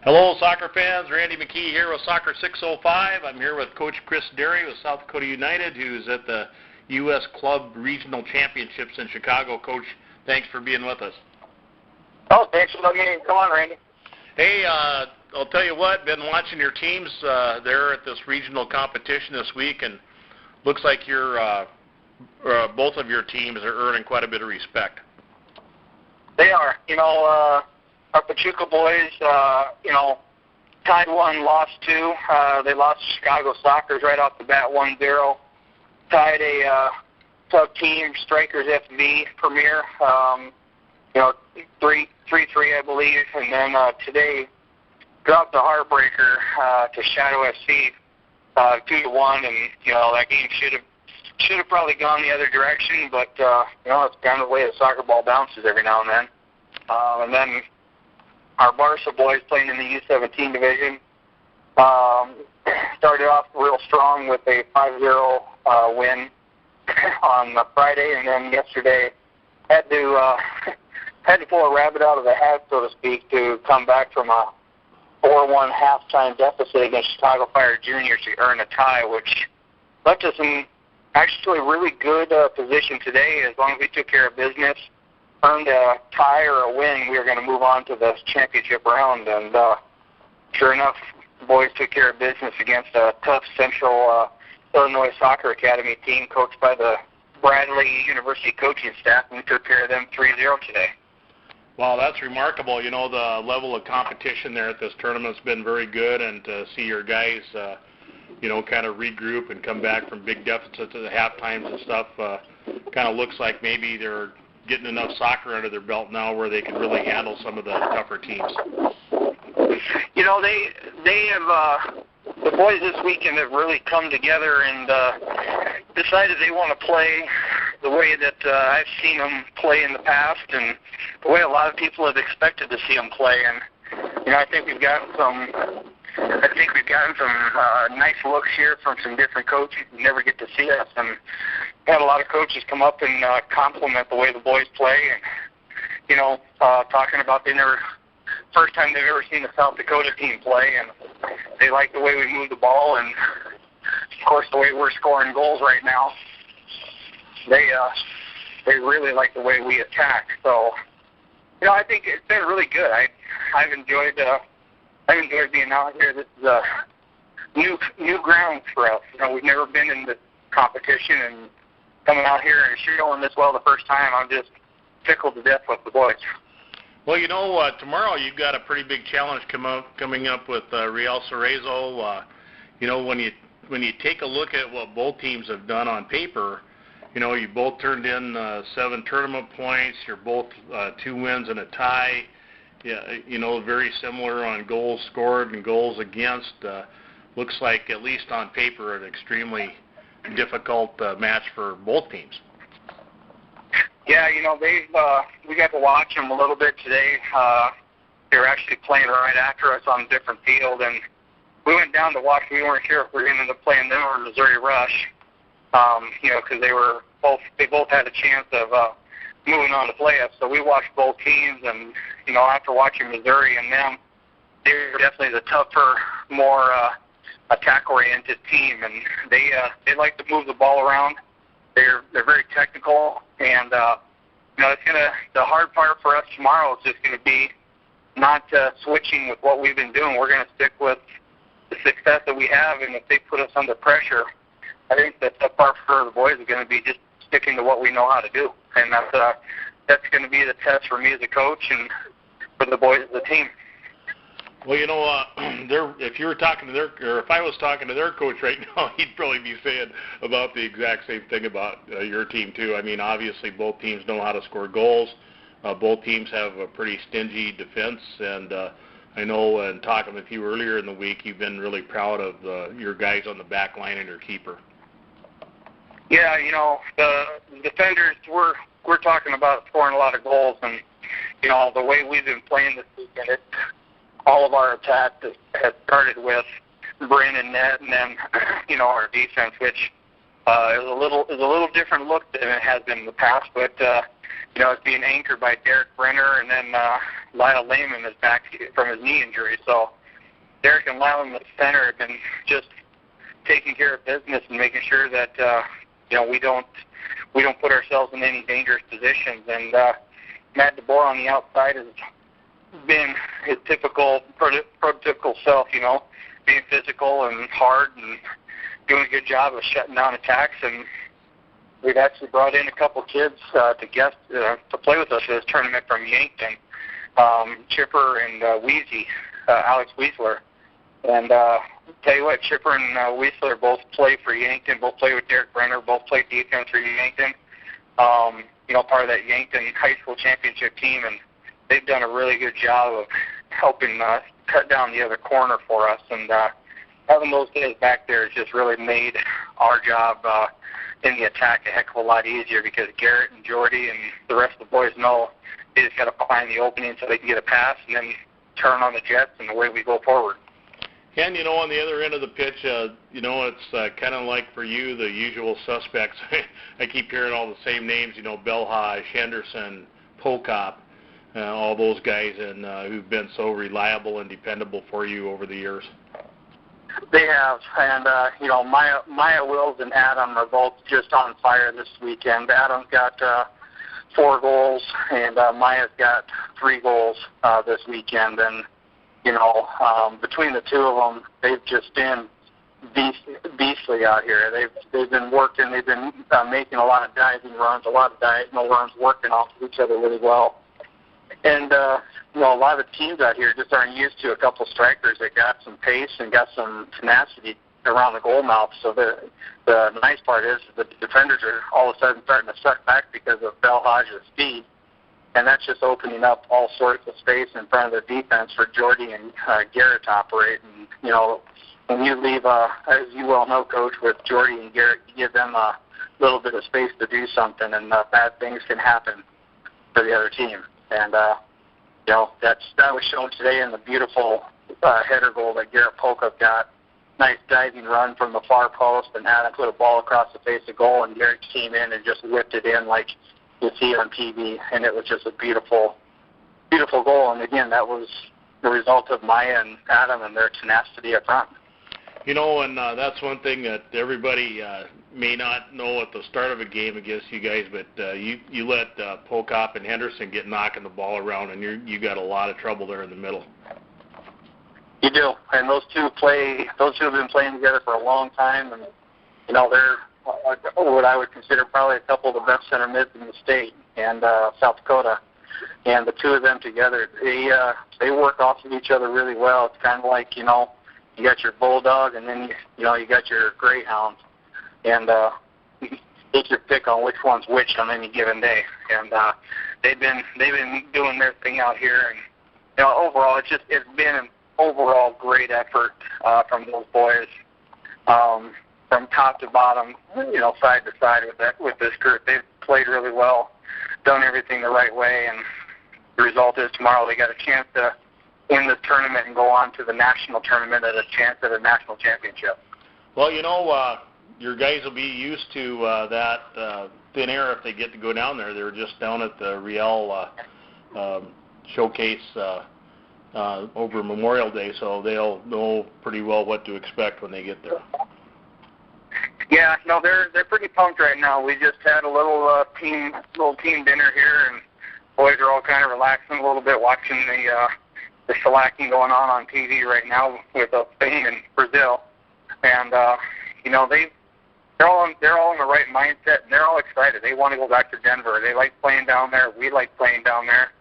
Hello, soccer fans. Randy McKee here with Soccer 605. I'm here with Coach Chris Derry with South Dakota United, who's at the U.S. Club Regional Championships in Chicago. Coach, thanks for being with us. Oh, thanks for letting me come on, Randy. Hey, I'll tell you what, been watching your teams there at this regional competition this week, and looks like both of your teams are earning quite a bit of respect. They are. Our Pachuca Boys, tied 1, lost 2. They lost to Chicago Sockers right off the bat, 1-0. Tied a sub-team, Strikers FV Premier, 3-3, I believe. And then today dropped the heartbreaker to Shadow FC, 2-1. And, that game should have probably gone the other direction, but, it's kind of the way the soccer ball bounces every now and then. And then our Barca boys playing in the U17 division started off real strong with a 5-0 win on Friday, and then yesterday had to pull a rabbit out of the hat, so to speak, to come back from a 4-1 halftime deficit against Chicago Fire Juniors to earn a tie, which left us in actually a really good position today. As long as we took care of business, earned a tie or a win, we were going to move on to the championship round. And sure enough, the boys took care of business against a tough Central Illinois Soccer Academy team coached by the Bradley University coaching staff, and we took care of them 3-0 today. Wow, that's remarkable. The level of competition there at this tournament's been very good, and to see your guys, kind of regroup and come back from big deficits at the half times and stuff, kind of looks like maybe they're getting enough soccer under their belt now where they can really handle some of the tougher teams. They have the boys this weekend have really come together and decided they want to play the way that I've seen them play in the past, and the way a lot of people have expected to see them play. And I think we've gotten some nice looks here from some different coaches who never get to see us, and had a lot of coaches come up and compliment the way the boys play, and talking about first time they've ever seen a South Dakota team play, and they like the way we move the ball, and of course the way we're scoring goals right now. They really like the way we attack. So I think it's been really good. I've enjoyed being out here. This is new ground for us. We've never been in this competition, and coming out here and showing this well the first time, I'm just tickled to death with the boys. Well, tomorrow you've got a pretty big challenge coming up with Real Cerezo. When you take a look at what both teams have done on paper, you both turned in 7 tournament points. You're both 2 wins and a tie. Yeah, very similar on goals scored and goals against. Looks like, at least on paper, an extremely difficult match for both teams. Yeah, we got to watch them a little bit today. They were actually playing right after us on a different field, and we went down to watch. We weren't sure if we were going to end up playing them or Missouri Rush, because they both had a chance of moving on to play us. So we watched both teams, and after watching Missouri and them, they were definitely the tougher, more attack-oriented team, and they like to move the ball around. They're very technical, and the hard part for us tomorrow is just going to be not switching with what we've been doing. We're going to stick with the success that we have, and if they put us under pressure, I think that the part for the boys is going to be just sticking to what we know how to do, and that's going to be the test for me as a coach and for the boys as a team. Well, if you were talking to if I was talking to their coach right now, he'd probably be saying about the exact same thing about your team too. I mean, obviously both teams know how to score goals. Both teams have a pretty stingy defense, and I know in talking with you earlier in the week, you've been really proud of your guys on the back line and your keeper. Yeah, the defenders, we're talking about scoring a lot of goals, and the way we've been playing this weekend, all of our attack has started with Bryn and net, and then our defense, which is a little different look than it has been in the past. But it's being anchored by Derek Brenner, and then Lyle Lehman is back from his knee injury. So Derek and Lyle in the center have been just taking care of business and making sure that we don't put ourselves in any dangerous positions. And Matt DeBoer on the outside has been his typical prototypical self, being physical and hard and doing a good job of shutting down attacks. And we've actually brought in a couple kids to play with us for this tournament from Yankton, Chipper and Alex Weisler. And tell you what, Chipper and Weisler both play for Yankton, both play with Derek Brenner, both play defense for Yankton. Part of that Yankton high school championship team, and they've done a really good job of helping cut down the other corner for us. And having those guys back there has just really made our job in the attack a heck of a lot easier, because Garrett and Jordy and the rest of the boys know they just got to find the opening so they can get a pass and then turn on the jets, and away we go forward. And, on the other end of the pitch, it's kind of like for you, the usual suspects. I keep hearing all the same names, Belhaj, Henderson, Pokop, all those guys, and who've been so reliable and dependable for you over the years. They have, and Maya Wills and Adam are both just on fire this weekend. Adam's got 4 goals, and Maya's got 3 goals this weekend. And between the two of them, they've just been beastly out here. They've been working. They've been making a lot of diving runs, a lot of diagonal runs, working off of each other really well. And a lot of the teams out here just aren't used to a couple strikers that got some pace and got some tenacity around the goal mouth. So the nice part is the defenders are all of a sudden starting to suck back because of Belhaj's speed. And that's just opening up all sorts of space in front of the defense for Jordy and Garrett to operate. And, when you leave, as you well know, Coach, with Jordy and Garrett, you give them a little bit of space to do something, and bad things can happen for the other team. And, that was shown today in the beautiful header goal that Garrett Polkup got. Nice diving run from the far post, and Adam put a ball across the face of goal, and Garrett came in and just whipped it in like you see it on TV, and it was just a beautiful, beautiful goal. And again, that was the result of Maya and Adam and their tenacity up front. And that's one thing that everybody may not know at the start of a game against you guys, but you let Pokop and Henderson get knocking the ball around, and you got a lot of trouble there in the middle. You do, and those two have been playing together for a long time, and they're what I would consider probably a couple of the best center mids in the state and South Dakota. And the two of them together, they work off of each other really well. It's kind of like, you got your bulldog, and then you got your greyhound, and you take your pick on which one's which on any given day. And they've been doing their thing out here, and overall it's been an overall great effort from those boys. From top to bottom, side to side with this group. They've played really well, done everything the right way, and the result is tomorrow they got a chance to win this tournament and go on to the national tournament at a chance at a national championship. Well, your guys will be used to that thin air if they get to go down there. They were just down at the Riel showcase over Memorial Day, so they'll know pretty well what to expect when they get there. Yeah, no, they're pretty pumped right now. We just had a little team dinner here, and boys are all kind of relaxing a little bit, watching the shellacking going on TV right now with Spain and Brazil. And they're all in the right mindset, and they're all excited. They want to go back to Denver. They like playing down there. We like playing down there.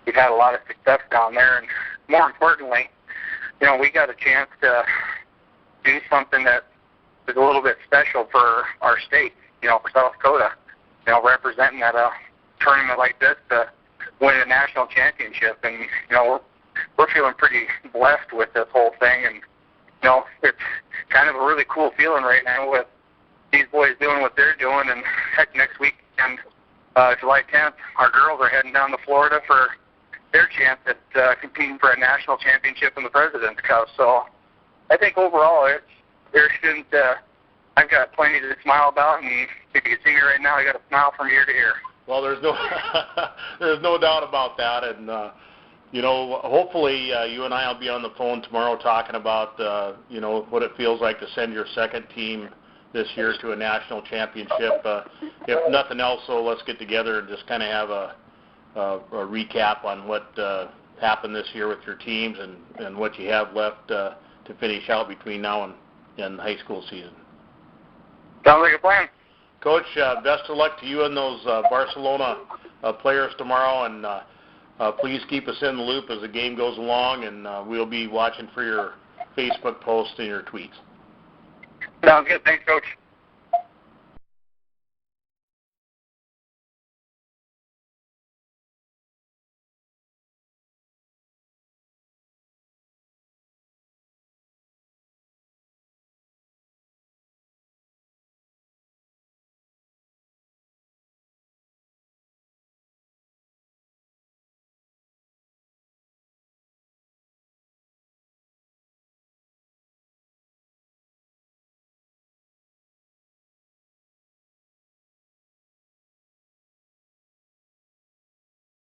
We've had a lot of success down there, and more importantly, we got a chance to do something that is a little bit special for our state, for South Dakota, representing at a tournament like this to win a national championship. And, we're feeling pretty blessed with this whole thing. And, it's kind of a really cool feeling right now with these boys doing what they're doing. And heck, next week, and July 10th, our girls are heading down to Florida for their chance at competing for a national championship in the President's Cup. So I think overall I've got plenty to smile about, and if you can see me right now, I got a smile from ear to ear. Well, there's no doubt about that, and Hopefully you and I will be on the phone tomorrow talking about, what it feels like to send your second team this year to a national championship. If nothing else, so let's get together and just kind of have a recap on what happened this year with your teams and what you have left to finish out between now and high school season. Sounds like a plan. Coach, best of luck to you and those Barcelona players tomorrow, and please keep us in the loop as the game goes along, and we'll be watching for your Facebook posts and your tweets. Sounds good. Thanks, Coach.